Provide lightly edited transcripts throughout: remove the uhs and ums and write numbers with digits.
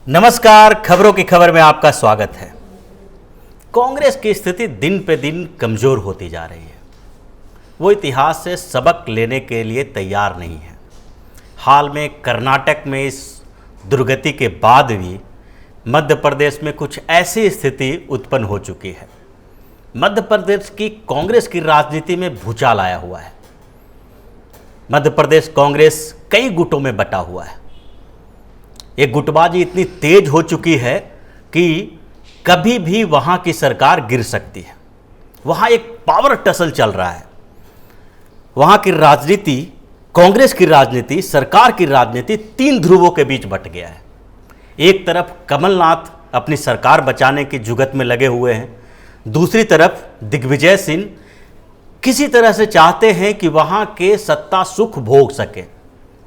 नमस्कार, खबरों की खबर में आपका स्वागत है। कांग्रेस की स्थिति दिन पे दिन कमजोर होती जा रही है। वो इतिहास से सबक लेने के लिए तैयार नहीं है। हाल में कर्नाटक में इस दुर्गति के बाद भी मध्य प्रदेश में कुछ ऐसी स्थिति उत्पन्न हो चुकी है। मध्य प्रदेश की कांग्रेस की राजनीति में भूचाल आया हुआ है। मध्य प्रदेश कांग्रेस कई गुटों में बटा हुआ है। ये गुटबाजी इतनी तेज हो चुकी है कि कभी भी वहां की सरकार गिर सकती है। वहां एक पावर टसल चल रहा है। वहां की राजनीति, कांग्रेस की राजनीति, सरकार की राजनीति तीन ध्रुवों के बीच बट गया है। एक तरफ कमलनाथ अपनी सरकार बचाने की जुगत में लगे हुए हैं, दूसरी तरफ दिग्विजय सिंह किसी तरह से चाहते हैं कि वहां के सत्ता सुख भोग सके।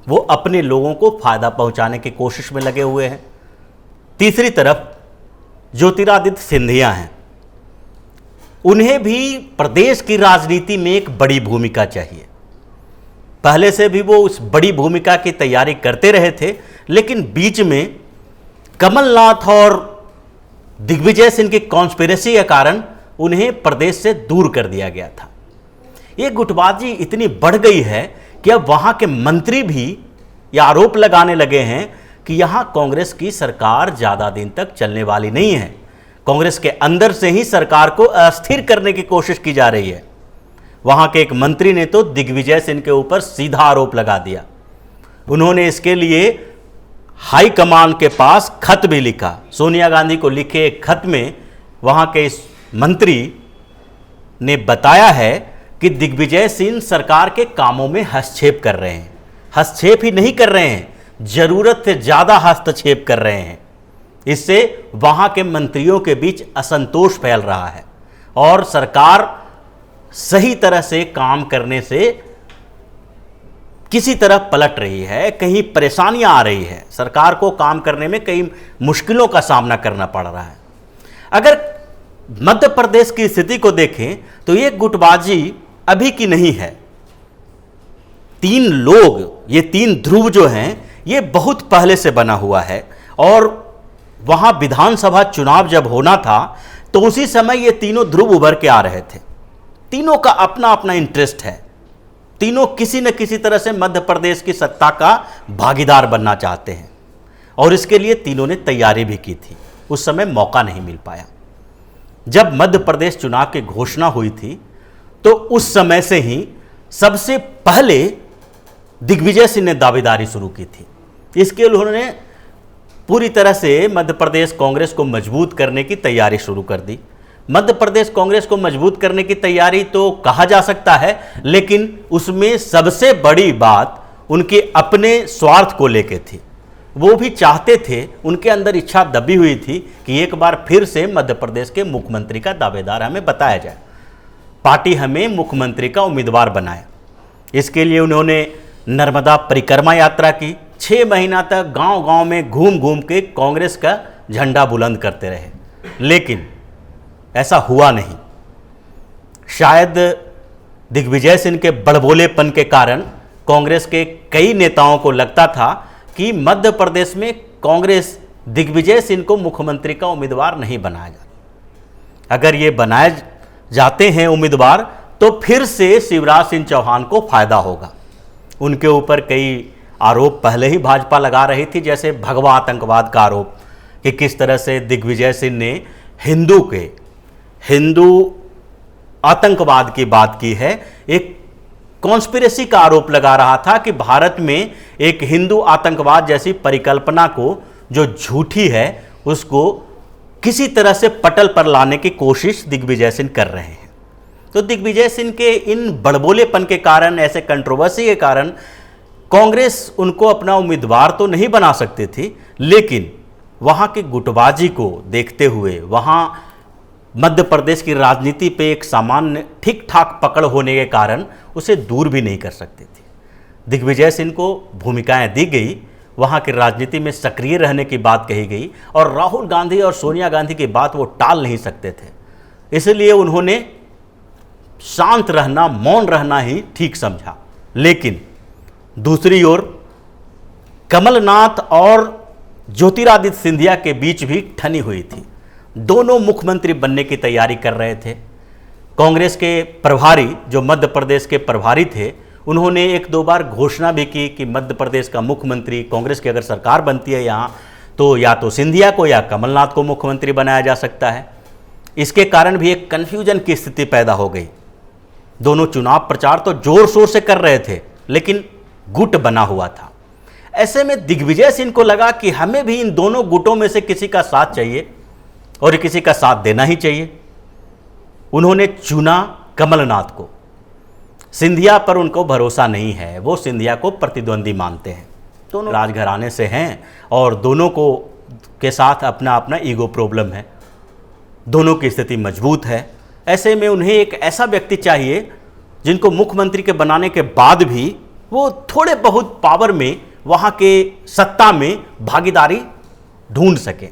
वो अपने लोगों को फायदा पहुंचाने की कोशिश में लगे हुए हैं। तीसरी तरफ ज्योतिरादित्य सिंधिया हैं। उन्हें भी प्रदेश की राजनीति में एक बड़ी भूमिका चाहिए। पहले से भी वो उस बड़ी भूमिका की तैयारी करते रहे थे, लेकिन बीच में कमलनाथ और दिग्विजय सिंह की कॉन्स्पिरेसी के कारण उन्हें प्रदेश से दूर कर दिया गया था। ये गुटबाजी इतनी बढ़ गई है कि अब वहां के मंत्री भी ये आरोप लगाने लगे हैं कि यहां कांग्रेस की सरकार ज़्यादा दिन तक चलने वाली नहीं है। कांग्रेस के अंदर से ही सरकार को अस्थिर करने की कोशिश की जा रही है। वहां के एक मंत्री ने तो दिग्विजय सिंह के ऊपर सीधा आरोप लगा दिया। उन्होंने इसके लिए हाईकमान के पास खत भी लिखा। सोनिया गांधी को लिखे एक खत में वहां के इस मंत्री ने बताया है कि दिग्विजय सिंह सरकार के कामों में हस्तक्षेप कर रहे हैं। हस्तक्षेप ही नहीं कर रहे हैं, जरूरत से ज़्यादा हस्तक्षेप कर रहे हैं। इससे वहां के मंत्रियों के बीच असंतोष फैल रहा है और सरकार सही तरह से काम करने से किसी तरह पलट रही है। कहीं परेशानियां आ रही है। सरकार को काम करने में कई मुश्किलों का सामना करना पड़ रहा है। अगर मध्य प्रदेश की स्थिति को देखें तो ये गुटबाजी अभी की नहीं है। तीन लोग, ये तीन ध्रुव जो हैं, ये बहुत पहले से बना हुआ है और वहां विधानसभा चुनाव जब होना था तो उसी समय ये तीनों ध्रुव उभर के आ रहे थे। तीनों का अपना अपना इंटरेस्ट है। तीनों किसी न किसी तरह से मध्य प्रदेश की सत्ता का भागीदार बनना चाहते हैं और इसके लिए तीनों ने तैयारी भी की थी। उस समय मौका नहीं मिल पाया। जब मध्य प्रदेश चुनाव की घोषणा हुई थी तो उस समय से ही सबसे पहले दिग्विजय सिंह ने दावेदारी शुरू की थी। इसके लिए उन्होंने पूरी तरह से मध्य प्रदेश कांग्रेस को मजबूत करने की तैयारी शुरू कर दी। मध्य प्रदेश कांग्रेस को मजबूत करने की तैयारी तो कहा जा सकता है, लेकिन उसमें सबसे बड़ी बात उनके अपने स्वार्थ को लेकर थी। वो भी चाहते थे, उनके अंदर इच्छा दबी हुई थी कि एक बार फिर से मध्य प्रदेश के मुख्यमंत्री का दावेदार हमें बताया जाए, पार्टी हमें मुख्यमंत्री का उम्मीदवार बनाए। इसके लिए उन्होंने नर्मदा परिक्रमा यात्रा की। 6 महीना तक गांव-गांव में घूम घूम के कांग्रेस का झंडा बुलंद करते रहे, लेकिन ऐसा हुआ नहीं। शायद दिग्विजय सिंह के बड़बोलेपन के कारण कांग्रेस के कई नेताओं को लगता था कि मध्य प्रदेश में कांग्रेस दिग्विजय सिंह को मुख्यमंत्री का उम्मीदवार नहीं बनाया जाता। अगर ये बनाए जाते हैं उम्मीदवार तो फिर से शिवराज सिंह चौहान को फायदा होगा। उनके ऊपर कई आरोप पहले ही भाजपा लगा रही थी, जैसे भगवा आतंकवाद का आरोप कि किस तरह से दिग्विजय सिंह ने हिंदू आतंकवाद की बात की है। एक कॉन्स्पिरेसी का आरोप लगा रहा था कि भारत में एक हिंदू आतंकवाद जैसी परिकल्पना को, जो झूठी है, उसको किसी तरह से पटल पर लाने की कोशिश दिग्विजय सिंह कर रहे हैं। तो दिग्विजय सिंह के इन बड़बोलेपन के कारण, ऐसे कंट्रोवर्सी के कारण कांग्रेस उनको अपना उम्मीदवार तो नहीं बना सकती थी, लेकिन वहां की गुटबाजी को देखते हुए, वहां मध्य प्रदेश की राजनीति पे एक सामान्य ठीक ठाक पकड़ होने के कारण उसे दूर भी नहीं कर सकती थी। दिग्विजय सिंह को भूमिकाएं दी गई, वहाँ की राजनीति में सक्रिय रहने की बात कही गई और राहुल गांधी और सोनिया गांधी की बात वो टाल नहीं सकते थे। इसलिए उन्होंने शांत रहना, मौन रहना ही ठीक समझा। लेकिन दूसरी ओर कमलनाथ और ज्योतिरादित्य सिंधिया के बीच भी ठनी हुई थी। दोनों मुख्यमंत्री बनने की तैयारी कर रहे थे। कांग्रेस के प्रभारी, जो मध्य प्रदेश के प्रभारी थे, उन्होंने एक दो बार घोषणा भी की कि मध्य प्रदेश का मुख्यमंत्री, कांग्रेस की अगर सरकार बनती है यहाँ, तो या तो सिंधिया को या कमलनाथ को मुख्यमंत्री बनाया जा सकता है। इसके कारण भी एक कन्फ्यूजन की स्थिति पैदा हो गई। दोनों चुनाव प्रचार तो जोर शोर से कर रहे थे, लेकिन गुट बना हुआ था। ऐसे में दिग्विजय सिंह को लगा कि हमें भी इन दोनों गुटों में से किसी का साथ चाहिए और किसी का साथ देना ही चाहिए। उन्होंने चुना कमलनाथ को। सिंधिया पर उनको भरोसा नहीं है, वो सिंधिया को प्रतिद्वंदी मानते हैं। दोनों राजघराने से हैं और दोनों को के साथ अपना अपना ईगो प्रॉब्लम है। दोनों की स्थिति मजबूत है। ऐसे में उन्हें एक ऐसा व्यक्ति चाहिए जिनको मुख्यमंत्री के बनाने के बाद भी वो थोड़े बहुत पावर में, वहाँ के सत्ता में भागीदारी ढूंढ सके।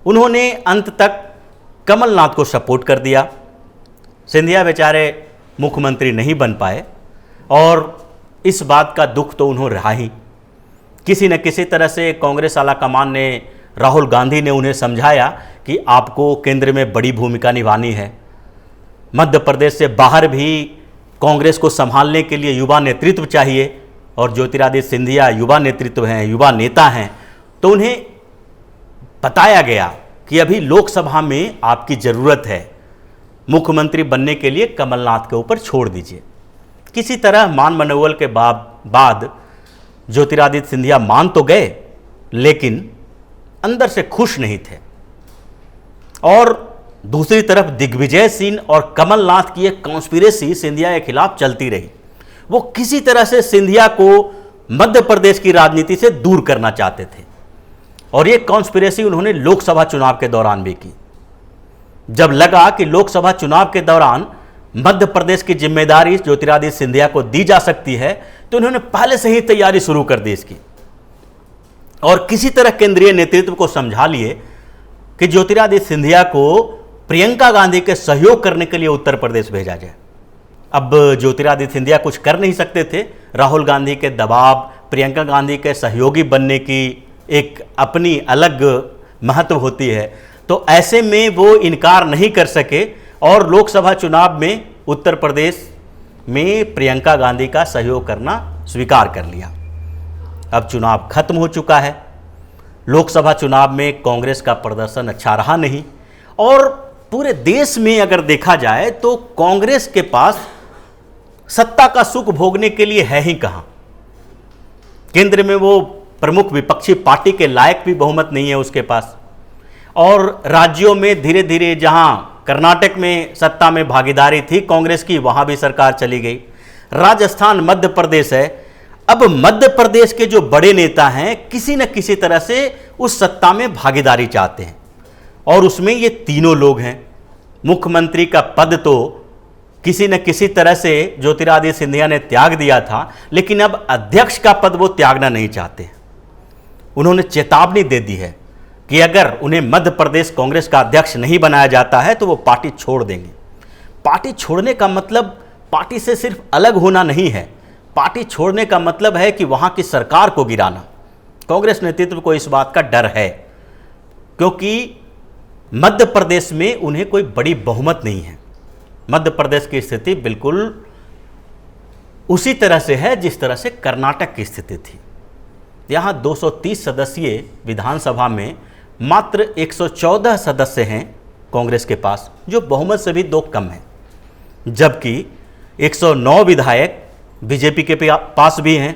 उन्होंने अंत तक कमलनाथ को सपोर्ट कर दिया। सिंधिया बेचारे मुख्यमंत्री नहीं बन पाए और इस बात का दुख तो उन्होंने रहा ही। किसी न किसी तरह से कांग्रेस आला कमान ने, राहुल गांधी ने उन्हें समझाया कि आपको केंद्र में बड़ी भूमिका निभानी है। मध्य प्रदेश से बाहर भी कांग्रेस को संभालने के लिए युवा नेतृत्व चाहिए और ज्योतिरादित्य सिंधिया युवा नेतृत्व हैं, युवा नेता हैं। तो उन्हें बताया गया कि अभी लोकसभा में आपकी ज़रूरत है, मुख्यमंत्री बनने के लिए कमलनाथ के ऊपर छोड़ दीजिए। किसी तरह मान मनोवल के बाद ज्योतिरादित्य सिंधिया मान तो गए, लेकिन अंदर से खुश नहीं थे। और दूसरी तरफ दिग्विजय सिंह और कमलनाथ की एक कॉन्स्पिरेसी सिंधिया के खिलाफ चलती रही। वो किसी तरह से सिंधिया को मध्य प्रदेश की राजनीति से दूर करना चाहते थे और ये कॉन्स्पिरेसी उन्होंने लोकसभा चुनाव के दौरान भी की। जब लगा कि लोकसभा चुनाव के दौरान मध्य प्रदेश की जिम्मेदारी ज्योतिरादित्य सिंधिया को दी जा सकती है, तो उन्होंने पहले से ही तैयारी शुरू कर दी इसकी और किसी तरह केंद्रीय नेतृत्व को समझा लिए कि ज्योतिरादित्य सिंधिया को प्रियंका गांधी के सहयोग करने के लिए उत्तर प्रदेश भेजा जाए। अब ज्योतिरादित्य सिंधिया कुछ कर नहीं सकते थे। राहुल गांधी के दबाव, प्रियंका गांधी के सहयोगी बनने की एक अपनी अलग महत्व होती है, तो ऐसे में वो इनकार नहीं कर सके और लोकसभा चुनाव में उत्तर प्रदेश में प्रियंका गांधी का सहयोग करना स्वीकार कर लिया। अब चुनाव खत्म हो चुका है। लोकसभा चुनाव में कांग्रेस का प्रदर्शन अच्छा रहा नहीं और पूरे देश में अगर देखा जाए तो कांग्रेस के पास सत्ता का सुख भोगने के लिए है ही कहां। केंद्र में वो प्रमुख विपक्षी पार्टी के लायक भी बहुमत नहीं है उसके पास और राज्यों में धीरे धीरे, जहां कर्नाटक में सत्ता में भागीदारी थी कांग्रेस की, वहां भी सरकार चली गई। राजस्थान, मध्य प्रदेश है। अब मध्य प्रदेश के जो बड़े नेता हैं किसी न किसी तरह से उस सत्ता में भागीदारी चाहते हैं और उसमें ये तीनों लोग हैं। मुख्यमंत्री का पद तो किसी न किसी तरह से ज्योतिरादित्य सिंधिया ने त्याग दिया था, लेकिन अब अध्यक्ष का पद वो त्यागना नहीं चाहते। उन्होंने चेतावनी दे दी है कि अगर उन्हें मध्य प्रदेश कांग्रेस का अध्यक्ष नहीं बनाया जाता है तो वो पार्टी छोड़ देंगे। पार्टी छोड़ने का मतलब पार्टी से सिर्फ अलग होना नहीं है। पार्टी छोड़ने का मतलब है कि वहां की सरकार को गिराना। कांग्रेस नेतृत्व को इस बात का डर है क्योंकि मध्य प्रदेश में उन्हें कोई बड़ी बहुमत नहीं है। मध्य प्रदेश की स्थिति बिल्कुल उसी तरह से है जिस तरह से कर्नाटक की स्थिति थी। यहाँ 230 सदस्यीय विधानसभा में मात्र 114 सदस्य हैं कांग्रेस के पास, जो बहुमत से भी 2 कम है, जबकि 109 विधायक बीजेपी के पास भी हैं।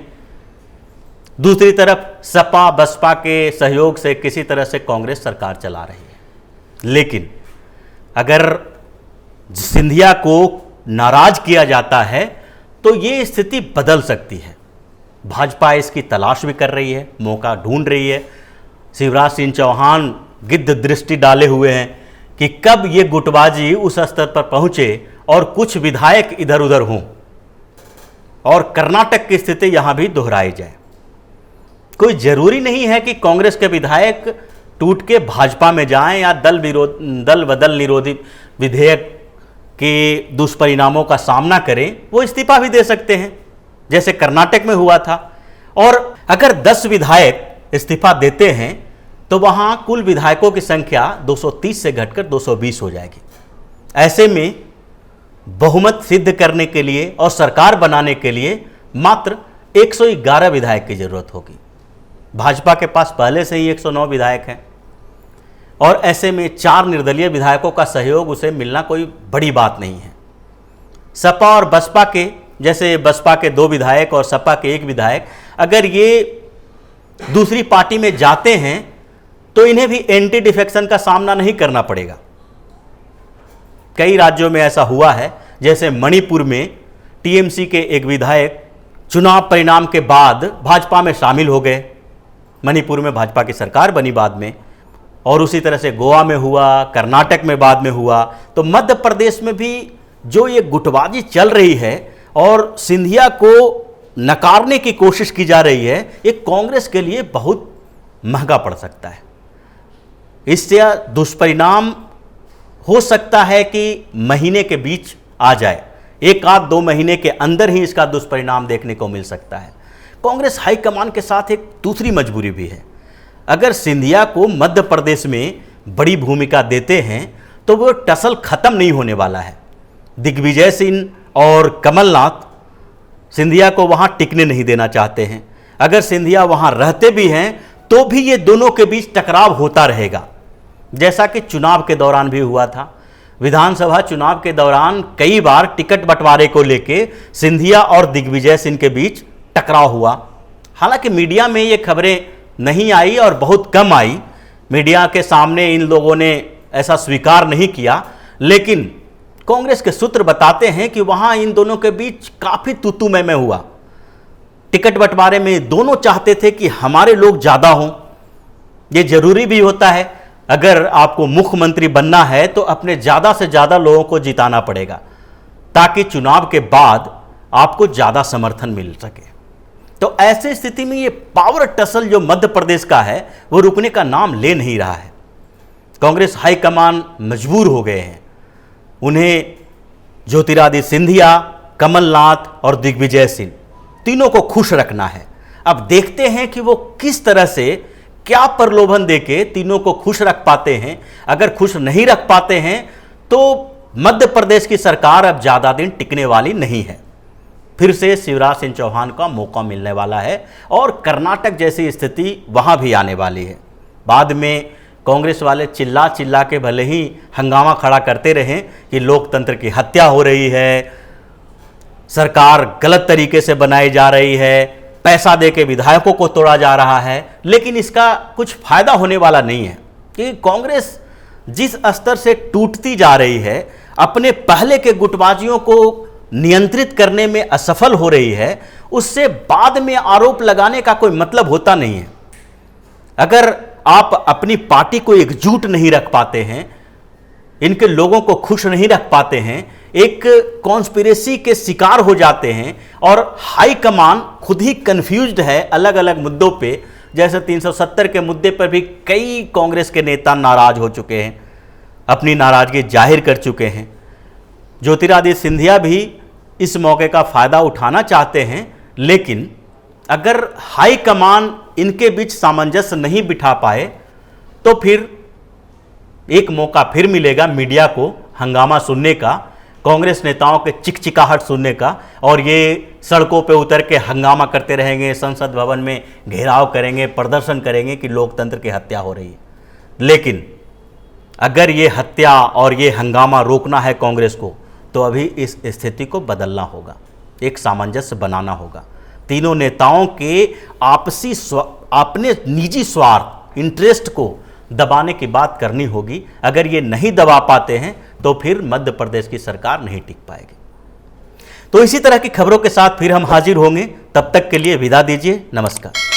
दूसरी तरफ सपा बसपा के सहयोग से किसी तरह से कांग्रेस सरकार चला रही है। लेकिन अगर सिंधिया को नाराज किया जाता है तो ये स्थिति बदल सकती है। भाजपा इसकी तलाश भी कर रही है, मौका ढूंढ रही है। शिवराज सिंह चौहान गिद्ध दृष्टि डाले हुए हैं कि कब ये गुटबाजी उस स्तर पर पहुंचे और कुछ विधायक इधर उधर हों और कर्नाटक की स्थिति यहां भी दोहराई जाए। कोई जरूरी नहीं है कि कांग्रेस के विधायक टूट के भाजपा में जाएं या दल बदल निरोधी विधेयक के दुष्परिणामों का सामना करें। वो इस्तीफा भी दे सकते हैं जैसे कर्नाटक में हुआ था। और अगर 10 विधायक इस्तीफा देते हैं तो वहां कुल विधायकों की संख्या 230 से घटकर 220 हो जाएगी। ऐसे में बहुमत सिद्ध करने के लिए और सरकार बनाने के लिए मात्र 111 विधायक की जरूरत होगी। भाजपा के पास पहले से ही 109 विधायक हैं और ऐसे में 4 निर्दलीय विधायकों का सहयोग उसे मिलना कोई बड़ी बात नहीं है। सपा और बसपा के, जैसे बसपा के 2 विधायक और सपा के 1 विधायक अगर ये दूसरी पार्टी में जाते हैं तो इन्हें भी एंटी डिफेक्शन का सामना नहीं करना पड़ेगा। कई राज्यों में ऐसा हुआ है, जैसे मणिपुर में टीएमसी के 1 विधायक चुनाव परिणाम के बाद भाजपा में शामिल हो गए। मणिपुर में भाजपा की सरकार बनी बाद में, और उसी तरह से गोवा में हुआ, कर्नाटक में बाद में हुआ। तो मध्य प्रदेश में भी जो ये गुटबाजी चल रही है और सिंधिया को नकारने की कोशिश की जा रही है, ये कांग्रेस के लिए बहुत महंगा पड़ सकता है। इससे दुष्परिणाम हो सकता है कि महीने के बीच आ जाए, 1 आध 2 महीने के अंदर ही इसका दुष्परिणाम देखने को मिल सकता है। कांग्रेस हाईकमान के साथ एक दूसरी मजबूरी भी है। अगर सिंधिया को मध्य प्रदेश में बड़ी भूमिका देते हैं तो वो टसल खत्म नहीं होने वाला है। दिग्विजय सिंह और कमलनाथ सिंधिया को वहां टिकने नहीं देना चाहते हैं। अगर सिंधिया वहां रहते भी हैं तो भी ये दोनों के बीच टकराव होता रहेगा, जैसा कि चुनाव के दौरान भी हुआ था। विधानसभा चुनाव के दौरान कई बार टिकट बंटवारे को लेके सिंधिया और दिग्विजय सिंह के बीच टकराव हुआ। हालांकि मीडिया में ये खबरें नहीं आई और बहुत कम आई, मीडिया के सामने इन लोगों ने ऐसा स्वीकार नहीं किया, लेकिन कांग्रेस के सूत्र बताते हैं कि वहां इन दोनों के बीच काफी तू-तू मैं हुआ। टिकट बंटवारे में दोनों चाहते थे कि हमारे लोग ज्यादा हों। ये जरूरी भी होता है, अगर आपको मुख्यमंत्री बनना है तो अपने ज्यादा से ज्यादा लोगों को जिताना पड़ेगा, ताकि चुनाव के बाद आपको ज्यादा समर्थन मिल सके। तो ऐसी स्थिति में ये पावर टसल जो मध्य प्रदेश का है वो रुकने का नाम ले नहीं रहा है। कांग्रेस हाईकमान मजबूर हो गए हैं। उन्हें ज्योतिरादित्य सिंधिया, कमलनाथ और दिग्विजय सिंह तीनों को खुश रखना है। अब देखते हैं कि वो किस तरह से क्या प्रलोभन देके तीनों को खुश रख पाते हैं। अगर खुश नहीं रख पाते हैं तो मध्य प्रदेश की सरकार अब ज्यादा दिन टिकने वाली नहीं है। फिर से शिवराज सिंह चौहान का मौका मिलने वाला है और कर्नाटक जैसी स्थिति वहां भी आने वाली है। बाद में कांग्रेस वाले चिल्ला चिल्ला के भले ही हंगामा खड़ा करते रहें कि लोकतंत्र की हत्या हो रही है, सरकार गलत तरीके से बनाई जा रही है, पैसा देके विधायकों को तोड़ा जा रहा है, लेकिन इसका कुछ फायदा होने वाला नहीं है कि कांग्रेस जिस स्तर से टूटती जा रही है, अपने पहले के गुटबाजियों को नियंत्रित करने में असफल हो रही है, उससे बाद में आरोप लगाने का कोई मतलब होता नहीं है। अगर आप अपनी पार्टी को एकजुट नहीं रख पाते हैं, इनके लोगों को खुश नहीं रख पाते हैं, एक कॉन्स्पिरेसी के शिकार हो जाते हैं और हाईकमान खुद ही कंफ्यूज्ड है अलग अलग मुद्दों पे, जैसे 370 के मुद्दे पर भी कई कांग्रेस के नेता नाराज हो चुके हैं, अपनी नाराजगी जाहिर कर चुके हैं। ज्योतिरादित्य सिंधिया भी इस मौके का फायदा उठाना चाहते हैं, लेकिन अगर हाईकमान इनके बीच सामंजस्य नहीं बिठा पाए तो फिर एक मौका फिर मिलेगा मीडिया को हंगामा सुनने का, कांग्रेस नेताओं के चिकचिकाहट सुनने का, और ये सड़कों पे उतर के हंगामा करते रहेंगे, संसद भवन में घेराव करेंगे, प्रदर्शन करेंगे कि लोकतंत्र की हत्या हो रही है। लेकिन अगर ये हत्या और ये हंगामा रोकना है कांग्रेस को, तो अभी इस स्थिति को बदलना होगा, एक सामंजस्य बनाना होगा। तीनों नेताओं के आपसी अपने निजी स्वार्थ, इंटरेस्ट को दबाने की बात करनी होगी। अगर ये नहीं दबा पाते हैं तो फिर मध्य प्रदेश की सरकार नहीं टिक पाएगी। तो इसी तरह की खबरों के साथ फिर हम हाजिर होंगे, तब तक के लिए विदा दीजिए, नमस्कार।